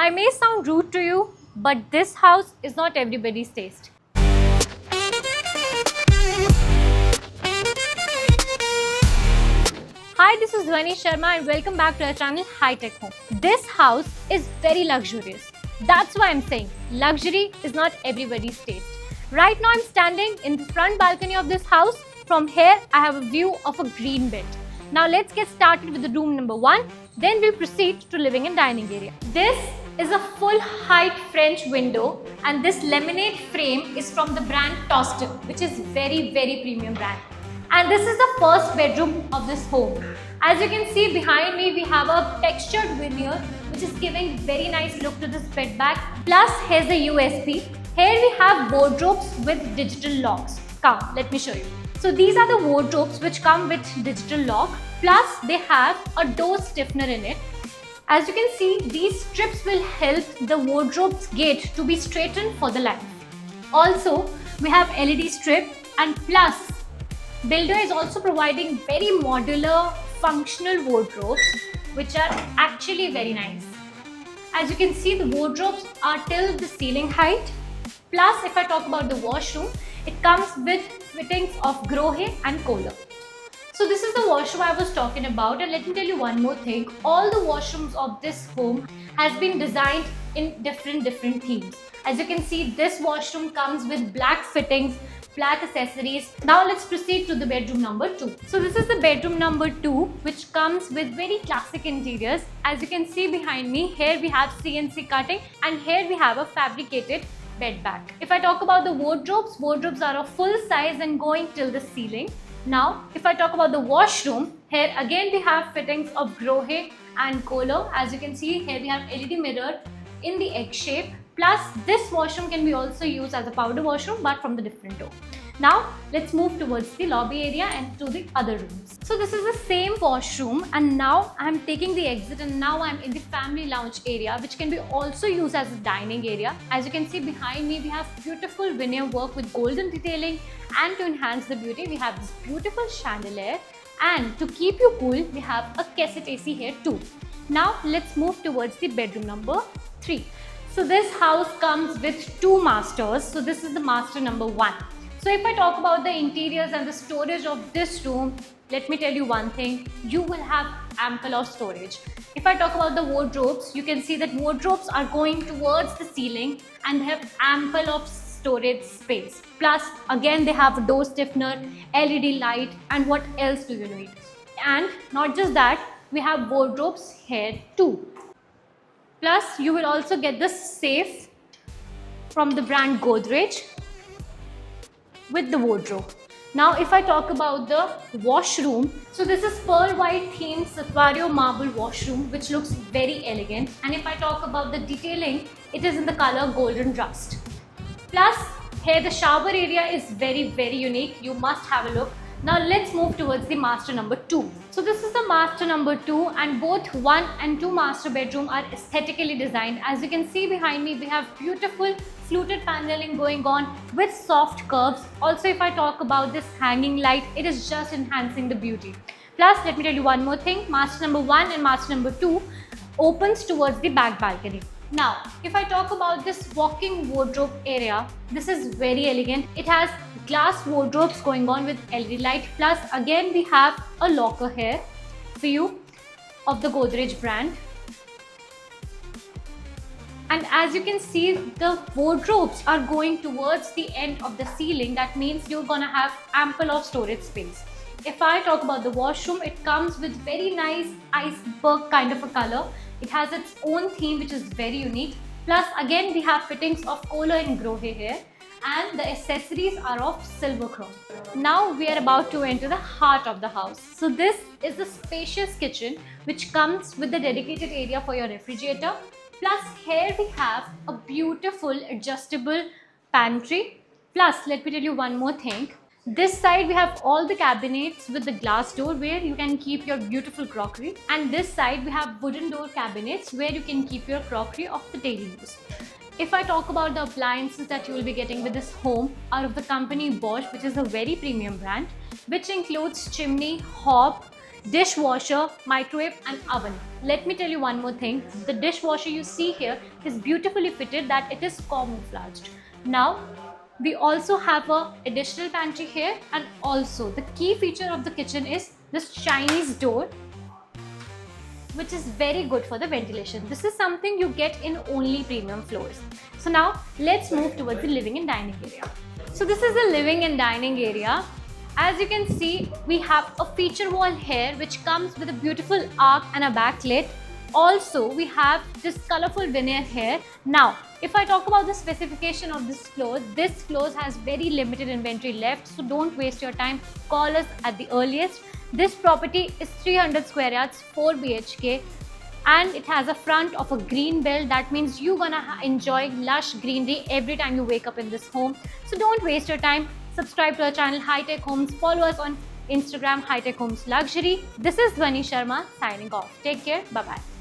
I may sound rude to you, but this house is not everybody's taste. Hi, this is Dhwani Sharma and welcome back to our channel High Tech Home. This house is very luxurious. That's why I'm saying luxury is not everybody's taste. Right now I'm standing in the front balcony of this house. From here I have a view of a green belt. Now let's get started with the room number 1. Then we'll proceed to living and dining area. This is a full height French window and this laminate frame is from the brand Toston, which is very premium brand. And this is the first bedroom of this home. As you can see behind me, we have a textured veneer which is giving very nice look to this bed bag. Plus here's the USP. Here we have wardrobes with digital locks. Come, let me show you. So these are the wardrobes which come with digital lock. Plus they have a door stiffener in it. As you can see, these strips will help the wardrobe's gate to be straightened for the life. Also, we have LED strip and plus builder is also providing very modular functional wardrobes which are actually very nice. As you can see, the wardrobes are till the ceiling height. Plus, if I talk about the washroom, it comes with fittings of Grohe and Kohler. So this is the washroom I was talking about, and let me tell you one more thing. All the washrooms of this home has been designed in different themes. As you can see, this washroom comes with black fittings, black accessories. Now let's proceed to the bedroom number 2. So this is the bedroom number 2, which comes with very classic interiors. As you can see behind me, here we have CNC cutting and here we have a fabricated bed bag. If I talk about the wardrobes, wardrobes are of full size and going till the ceiling. Now, if I talk about the washroom, here again we have fittings of Grohe and Kohler. As you can see, here we have LED mirror in the egg shape. Plus, this washroom can be also used as a powder washroom, but from the different door. Now, let's move towards the lobby area and to the other rooms. So this is the same washroom, and now I'm taking the exit and now I'm in the family lounge area, which can be also used as a dining area. As you can see behind me, we have beautiful veneer work with golden detailing, and to enhance the beauty, we have this beautiful chandelier, and to keep you cool, we have a cassette AC here too. Now, let's move towards the bedroom number 3. So this house comes with 2 masters. So this is the master number 1. So if I talk about the interiors and the storage of this room, let me tell you one thing, you will have ample of storage. If I talk about the wardrobes, you can see that wardrobes are going towards the ceiling and they have ample of storage space. Plus again they have a door stiffener, LED light, and what else do you need? And not just that, we have wardrobes here too. Plus you will also get this safe from the brand Godrej with the wardrobe. Now if I talk about the washroom, so this is pearl white themed Satvario marble washroom which looks very elegant, and if I talk about the detailing, it is in the color golden rust. Plus here the shower area is very unique, you must have a look. Now let's move towards the master number 2. So this is the master number 2, and both 1 and 2 master bedroom are aesthetically designed. As you can see behind me, we have beautiful fluted paneling going on with soft curves. Also, if I talk about this hanging light, it is just enhancing the beauty. Plus, let me tell you one more thing, master number 1 and master number 2 opens towards the back balcony. Now, if I talk about this walk-in wardrobe area, this is very elegant. It has glass wardrobes going on with LED light. Plus, again, we have a locker here for you of the Godrej brand. And as you can see, the wardrobes are going towards the end of the ceiling. That means you're gonna have ample of storage space. If I talk about the washroom, it comes with very nice iceberg kind of a color. It has its own theme which is very unique. Plus again we have fittings of Kohler and Grohe here, and the accessories are of silver chrome. Now we are about to enter the heart of the house. So this is the spacious kitchen which comes with the dedicated area for your refrigerator. Plus here we have a beautiful adjustable pantry. Plus let me tell you one more thing. This side we have all the cabinets with the glass door where you can keep your beautiful crockery, and this side we have wooden door cabinets where you can keep your crockery of the daily use. If I talk about the appliances that you will be getting with this home are of the company Bosch, which is a very premium brand, which includes chimney, hob, dishwasher, microwave and oven. Let me tell you one more thing. The dishwasher you see here is beautifully fitted that it is camouflaged. Now, we also have a additional pantry here, and also the key feature of the kitchen is this Chinese door, which is very good for the ventilation. This is something you get in only premium floors. So now let's move towards the living and dining area. So this is the living and dining area. As you can see, we have a feature wall here which comes with a beautiful arc and a backlit. Also, we have this colorful veneer here. Now, if I talk about the specification of this floor has very limited inventory left, so don't waste your time. Call us at the earliest. This property is 300 square yards, 4 BHK, and it has a front of a green belt. That means you're gonna enjoy lush greenery every time you wake up in this home. So don't waste your time. Subscribe to our channel Hitech Homes. Follow us on Instagram, Hitech Homes Luxury. This is Dhwani Sharma signing off. Take care. Bye-bye.